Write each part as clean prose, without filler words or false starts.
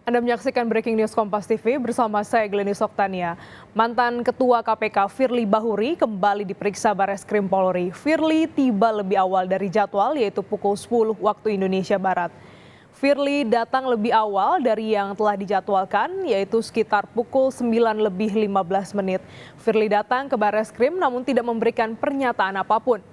Anda menyaksikan Breaking News Kompas TV bersama saya Glenis Oktania. Mantan Ketua KPK Firly Bahuri kembali diperiksa Bareskrim Polri. Firly tiba lebih awal dari jadwal yaitu pukul 10 waktu Indonesia Barat. Firly datang lebih awal dari yang telah dijadwalkan yaitu sekitar pukul 9:15. Firly datang ke Bareskrim namun tidak memberikan pernyataan apapun.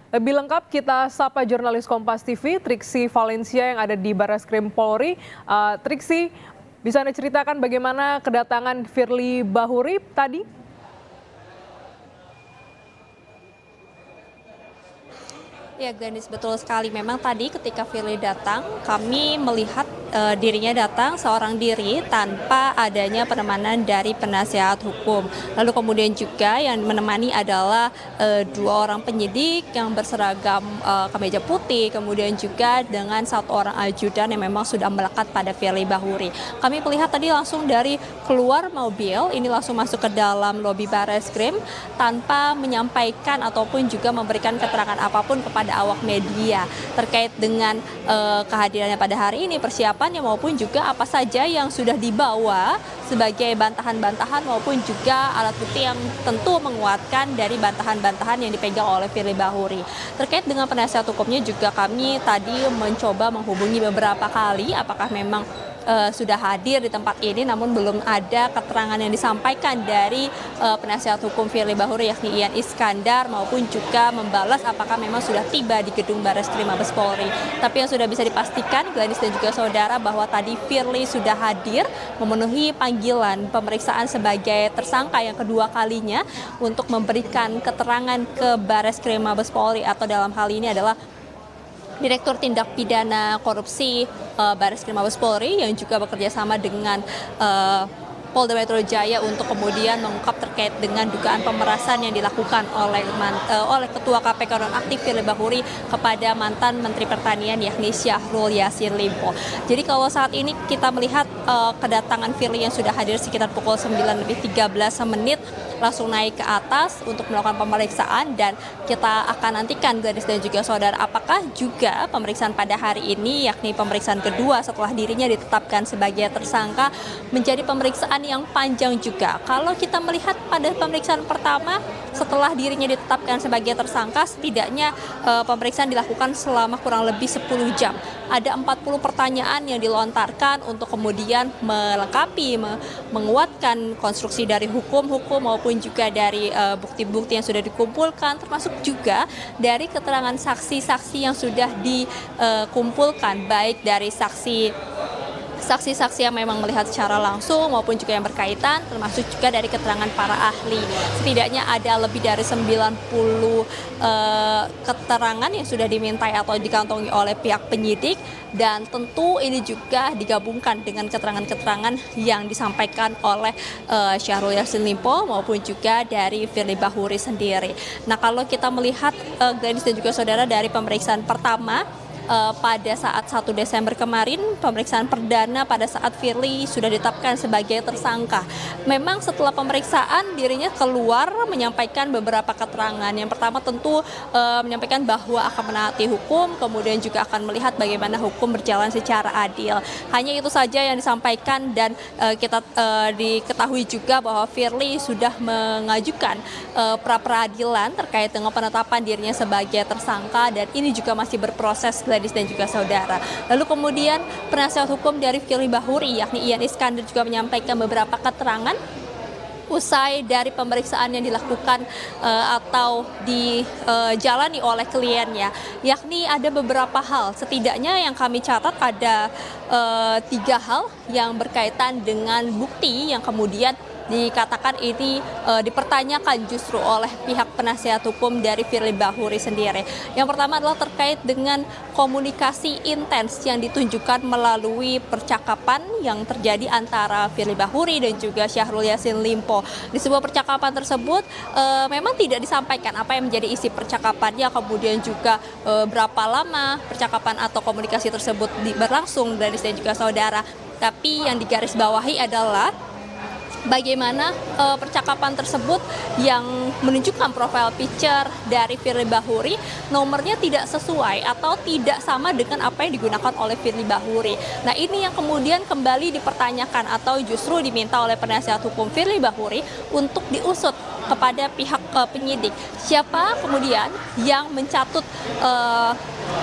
Lebih lengkap kita sapa jurnalis Kompas TV, Triksi Valencia yang ada di Bareskrim Polri. Triksi, bisa Anda ceritakan bagaimana kedatangan Firly Bahuri tadi? Ya, Glenis, betul sekali. Memang tadi ketika Firly datang, kami melihat dirinya datang seorang diri tanpa adanya penemanan dari penasihat hukum. Lalu kemudian juga yang menemani adalah dua orang penyidik yang berseragam kemeja putih, kemudian juga dengan satu orang ajudan yang memang sudah melekat pada Firly Bahuri. Kami melihat tadi langsung dari keluar mobil, ini langsung masuk ke dalam lobi Bareskrim tanpa menyampaikan ataupun juga memberikan keterangan apapun kepada awak media terkait dengan kehadirannya pada hari ini, persiapannya maupun juga apa saja yang sudah dibawa sebagai bantahan-bantahan maupun juga alat bukti yang tentu menguatkan dari bantahan-bantahan yang dipegang oleh Firly Bahuri. Terkait dengan penasihat hukumnya juga kami tadi mencoba menghubungi beberapa kali apakah memang sudah hadir di tempat ini, namun belum ada keterangan yang disampaikan dari penasihat hukum Firly Bahuri yakni Ian Iskandar maupun juga membalas apakah memang sudah tiba di gedung Bareskrim Mabes Polri. Tapi yang sudah bisa dipastikan Glenis dan juga saudara bahwa tadi Firly sudah hadir memenuhi panggilan pemeriksaan sebagai tersangka yang kedua kalinya untuk memberikan keterangan ke Bareskrim Mabes Polri atau dalam hal ini adalah Direktur Tindak Pidana Korupsi Bareskrim Mabes Polri yang juga bekerja sama dengan Polda Metro Jaya untuk kemudian mengungkap terkait dengan dugaan pemerasan yang dilakukan oleh Ketua KPK nonaktif Firly Bahuri kepada mantan Menteri Pertanian yakni Syahrul Yassin Limpo. Jadi kalau saat ini kita melihat kedatangan Firly yang sudah hadir sekitar pukul 9:13 langsung naik ke atas untuk melakukan pemeriksaan dan kita akan nantikan Glenis dan juga saudara apakah juga pemeriksaan pada hari ini yakni pemeriksaan kedua setelah dirinya ditetapkan sebagai tersangka menjadi pemeriksaan yang panjang juga. Kalau kita melihat pada pemeriksaan pertama setelah dirinya ditetapkan sebagai tersangka setidaknya pemeriksaan dilakukan selama kurang lebih 10 jam. Ada 40 pertanyaan yang dilontarkan untuk kemudian melengkapi, menguatkan konstruksi dari hukum maupun juga dari bukti-bukti yang sudah dikumpulkan, termasuk juga dari keterangan saksi-saksi yang sudah dikumpulkan, baik dari saksi-saksi yang memang melihat secara langsung maupun juga yang berkaitan, termasuk juga dari keterangan para ahli. Setidaknya ada lebih dari 90 keterangan yang sudah dimintai atau dikantongi oleh pihak penyidik dan tentu ini juga digabungkan dengan keterangan-keterangan yang disampaikan oleh Syahrul Yassin Limpo maupun juga dari Firly Bahuri sendiri. Nah, kalau kita melihat Glenis dan juga saudara dari pemeriksaan pertama pada saat 1 Desember kemarin, pemeriksaan perdana pada saat Firly sudah ditetapkan sebagai tersangka. Memang setelah pemeriksaan dirinya keluar menyampaikan beberapa keterangan. Yang pertama tentu menyampaikan bahwa akan menaati hukum, kemudian juga akan melihat bagaimana hukum berjalan secara adil. Hanya itu saja yang disampaikan dan kita diketahui juga bahwa Firly sudah mengajukan pra-peradilan terkait dengan penetapan dirinya sebagai tersangka dan ini juga masih berproses Glenis dan juga saudara. Lalu kemudian penasihat hukum dari Firly Bahuri yakni Ian Iskandar juga menyampaikan beberapa keterangan usai dari pemeriksaan yang dilakukan atau dijalani oleh kliennya, yakni ada beberapa hal. Setidaknya yang kami catat ada 3 hal yang berkaitan dengan bukti yang kemudian dikatakan ini dipertanyakan justru oleh pihak penasihat hukum dari Firly Bahuri sendiri. Yang pertama adalah terkait dengan komunikasi intens yang ditunjukkan melalui percakapan yang terjadi antara Firly Bahuri dan juga Syahrul Yassin Limpo. Di sebuah percakapan tersebut memang tidak disampaikan apa yang menjadi isi percakapannya, kemudian juga berapa lama percakapan atau komunikasi tersebut berlangsung, Glenis dan juga saudara. Tapi yang digarisbawahi adalah bagaimana percakapan tersebut yang menunjukkan profile picture dari Firly Bahuri nomornya tidak sesuai atau tidak sama dengan apa yang digunakan oleh Firly Bahuri. Nah, ini yang kemudian kembali dipertanyakan atau justru diminta oleh penasihat hukum Firly Bahuri untuk diusut kepada pihak penyidik. Siapa kemudian yang mencatut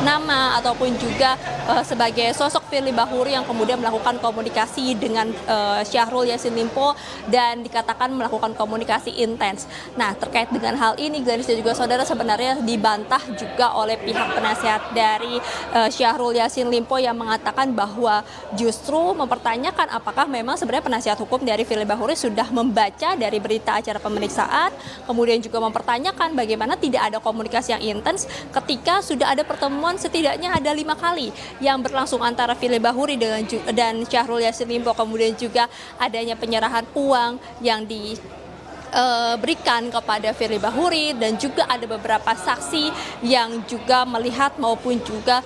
nama ataupun juga sebagai sosok Firly Bahuri yang kemudian melakukan komunikasi dengan Syahrul Yassin Limpo dan dikatakan melakukan komunikasi intens. Nah, terkait dengan hal ini, Gladys dan juga saudara, sebenarnya dibantah juga oleh pihak penasihat dari Syahrul Yassin Limpo yang mengatakan bahwa justru mempertanyakan apakah memang sebenarnya penasihat hukum dari Firly Bahuri sudah membaca dari berita acara pemeriksaan, kemudian juga mempertanyakan bagaimana tidak ada komunikasi yang intens ketika sudah ada pertemuan setidaknya ada 5 kali yang berlangsung antara Firly Bahuri dan Syahrul Yassin Limpo, kemudian juga adanya penyerahan uang yang diberikan kepada Firly Bahuri dan juga ada beberapa saksi yang juga melihat maupun juga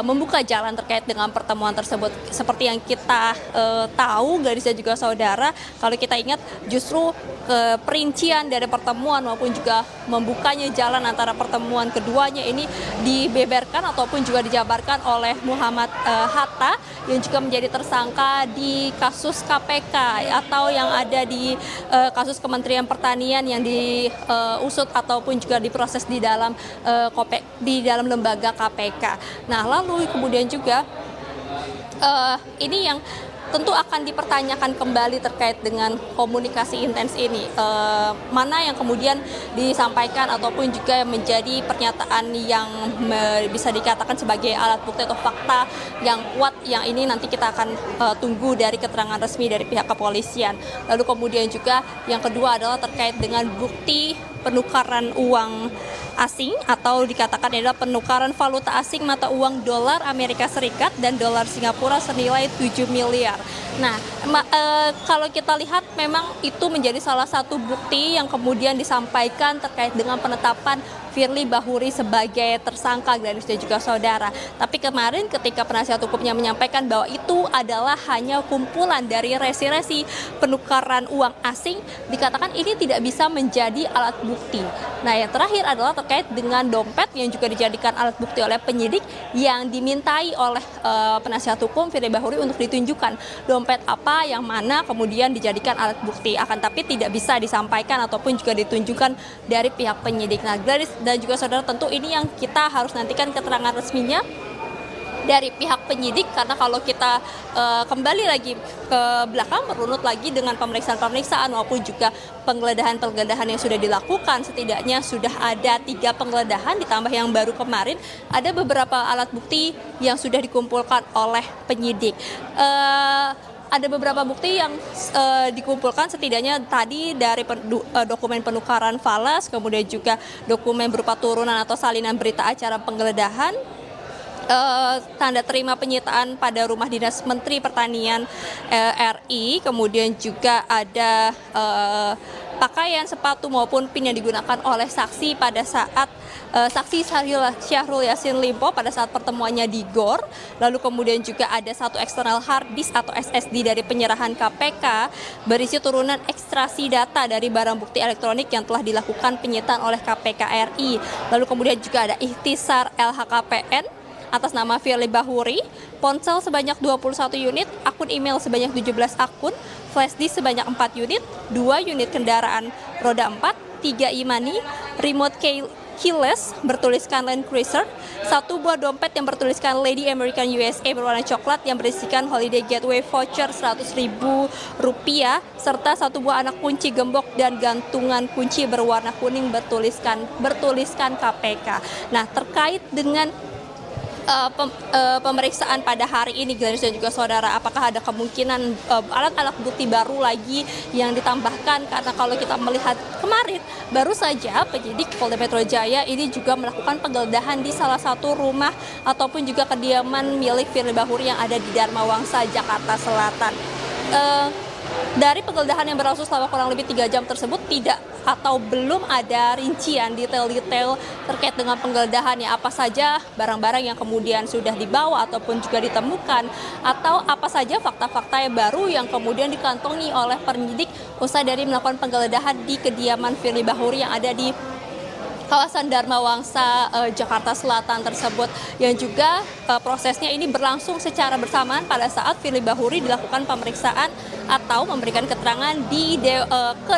membuka jalan terkait dengan pertemuan tersebut. Seperti yang kita tahu, Gadis dan juga saudara, kalau kita ingat justru perincian dari pertemuan maupun juga membukanya jalan antara pertemuan keduanya ini dibeberkan ataupun juga dijabarkan oleh Muhammad Hatta yang juga menjadi tersangka di kasus KPK atau yang ada di kasus Kementerian Pertanian yang diusut ataupun juga diproses di dalam lembaga KPK. Nah, lalu kemudian juga ini yang tentu akan dipertanyakan kembali terkait dengan komunikasi intens ini. Mana yang kemudian disampaikan ataupun juga menjadi pernyataan yang bisa dikatakan sebagai alat bukti atau fakta yang kuat, yang ini nanti kita akan tunggu dari keterangan resmi dari pihak kepolisian. Lalu kemudian juga yang kedua adalah terkait dengan bukti penukaran uang asing atau dikatakan adalah penukaran valuta asing mata uang dolar Amerika Serikat dan dolar Singapura senilai 7 miliar. Nah, kalau kita lihat memang itu menjadi salah satu bukti yang kemudian disampaikan terkait dengan penetapan Firly Bahuri sebagai tersangka, Gladys dan juga saudara. Tapi kemarin ketika penasihat hukumnya menyampaikan bahwa itu adalah hanya kumpulan dari resi-resi penukaran uang asing, dikatakan ini tidak bisa menjadi alat bukti. Nah, yang terakhir adalah terkait dengan dompet yang juga dijadikan alat bukti oleh penyidik yang dimintai oleh penasihat hukum Firly Bahuri untuk ditunjukkan dompet apa yang mana kemudian dijadikan alat bukti, akan tapi tidak bisa disampaikan ataupun juga ditunjukkan dari pihak penyidik. Nah, Gladys dan juga saudara, tentu ini yang kita harus nantikan keterangan resminya dari pihak penyidik, karena kalau kita kembali lagi ke belakang merunut lagi dengan pemeriksaan maupun juga penggeledahan yang sudah dilakukan, setidaknya sudah ada 3 penggeledahan ditambah yang baru kemarin ada beberapa alat bukti yang sudah dikumpulkan oleh penyidik. Ada beberapa bukti yang dikumpulkan setidaknya tadi dari dokumen penukaran falas, kemudian juga dokumen berupa turunan atau salinan berita acara penggeledahan, tanda terima penyitaan pada rumah dinas Menteri Pertanian RI, kemudian juga ada pakaian, sepatu maupun pin yang digunakan oleh saksi pada saat saksi Syahrul Yassin Limpo pada saat pertemuannya di GOR. Lalu kemudian juga ada 1 eksternal hard disk atau SSD dari penyerahan KPK berisi turunan ekstraksi data dari barang bukti elektronik yang telah dilakukan penyitaan oleh KPK RI. Lalu kemudian juga ada ikhtisar LHKPN atas nama Firly Bahuri, ponsel sebanyak 21 unit, akun email sebanyak 17 akun, flash disk sebanyak 4 unit, 2 unit kendaraan roda 4, 3 e-money, remote keyless bertuliskan Land Cruiser, 1 buah dompet yang bertuliskan Lady American USA berwarna coklat yang berisikan Holiday Gateway voucher Rp100.000, serta 1 buah anak kunci gembok dan gantungan kunci berwarna kuning bertuliskan KPK. Nah, terkait dengan pemeriksaan pada hari ini, Gladys dan juga saudara, apakah ada kemungkinan alat-alat bukti baru lagi yang ditambahkan? Karena kalau kita melihat kemarin baru saja penyidik Polda Metro Jaya ini juga melakukan penggeledahan di salah satu rumah ataupun juga kediaman milik Firly Bahuri yang ada di Dharma Wangsa, Jakarta Selatan. Dari penggeledahan yang berlangsung selama kurang lebih 3 jam tersebut tidak atau belum ada rincian detail-detail terkait dengan penggeledahannya, apa saja barang-barang yang kemudian sudah dibawa ataupun juga ditemukan, atau apa saja fakta-fakta yang baru yang kemudian dikantongi oleh penyidik usai dari melakukan penggeledahan di kediaman Firly Bahuri yang ada di kawasan Dharma Wangsa, Jakarta Selatan tersebut, yang juga prosesnya ini berlangsung secara bersamaan pada saat Firly Bahuri dilakukan pemeriksaan atau memberikan keterangan ke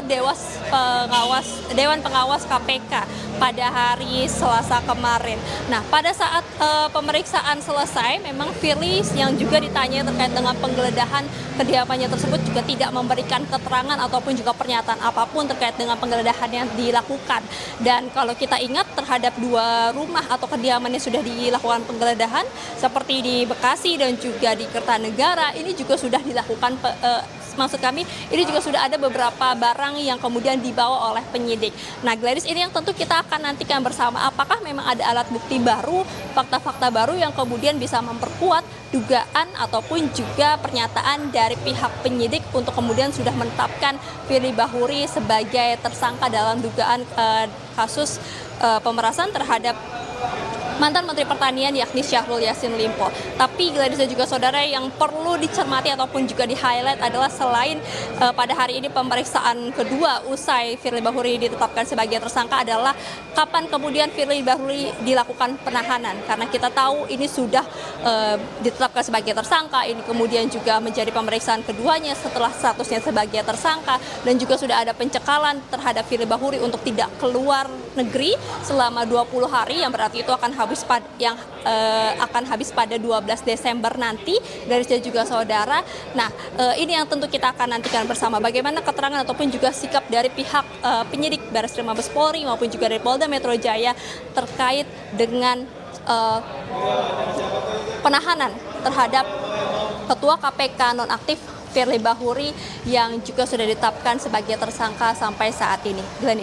Dewan Pengawas KPK pada hari Selasa kemarin. Nah, pada saat pemeriksaan selesai, memang Firly yang juga ditanya terkait dengan penggeledahan kediamannya tersebut juga tidak memberikan keterangan ataupun juga pernyataan apapun terkait dengan penggeledahan yang dilakukan. Dan kalau kita ingat, terhadap 2 rumah atau kediaman yang sudah dilakukan penggeledahan seperti di Bekasi dan juga di Kertanegara, ini juga sudah dilakukan maksud kami ini juga sudah ada beberapa barang yang kemudian dibawa oleh penyidik. Nah, Gladys, ini yang tentu kita akan nantikan bersama, apakah memang ada alat bukti baru, fakta-fakta baru yang kemudian bisa memperkuat dugaan ataupun juga pernyataan dari pihak penyidik untuk kemudian sudah menetapkan Firly Bahuri sebagai tersangka dalam dugaan kasus pemerasan terhadap mantan Menteri Pertanian yakni Syahrul Yassin Limpo. Tapi Gladys dan juga saudara, yang perlu dicermati ataupun juga di-highlight adalah selain pada hari ini pemeriksaan kedua usai Firly Bahuri ditetapkan sebagai tersangka adalah kapan kemudian Firly Bahuri dilakukan penahanan. Karena kita tahu ini sudah ditetapkan sebagai tersangka, ini kemudian juga menjadi pemeriksaan keduanya setelah statusnya sebagai tersangka, dan juga sudah ada pencekalan terhadap Firly Bahuri untuk tidak keluar negeri selama 20 hari, yang berarti itu akan habis pada 12 Desember nanti, dari saya juga saudara. Nah, ini yang tentu kita akan nantikan bersama, bagaimana keterangan ataupun juga sikap dari pihak penyidik Barreskrim Mabes Polri maupun juga dari Polda Metro Jaya terkait dengan penahanan terhadap Ketua KPK nonaktif Firly Bahuri yang juga sudah ditetapkan sebagai tersangka sampai saat ini. Glenis.